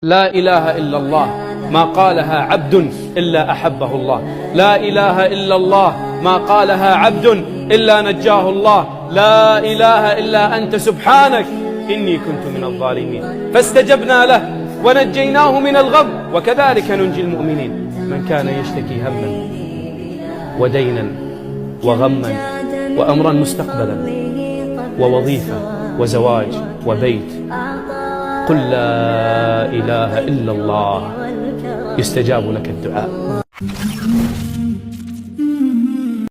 لا إله إلا الله ما قالها عبد إلا أحبه الله. لا إله إلا الله ما قالها عبد إلا نجاه الله. لا إله إلا أنت سبحانك إني كنت من الظالمين. فاستجبنا له ونجيناه من الغم وكذلك ننجي المؤمنين. من كان يشتكي هما ودينا وغما وأمرا مستقبلا ووظيفة وزواج وبيت، قل لا إله إلا الله يستجاب لك الدعاء.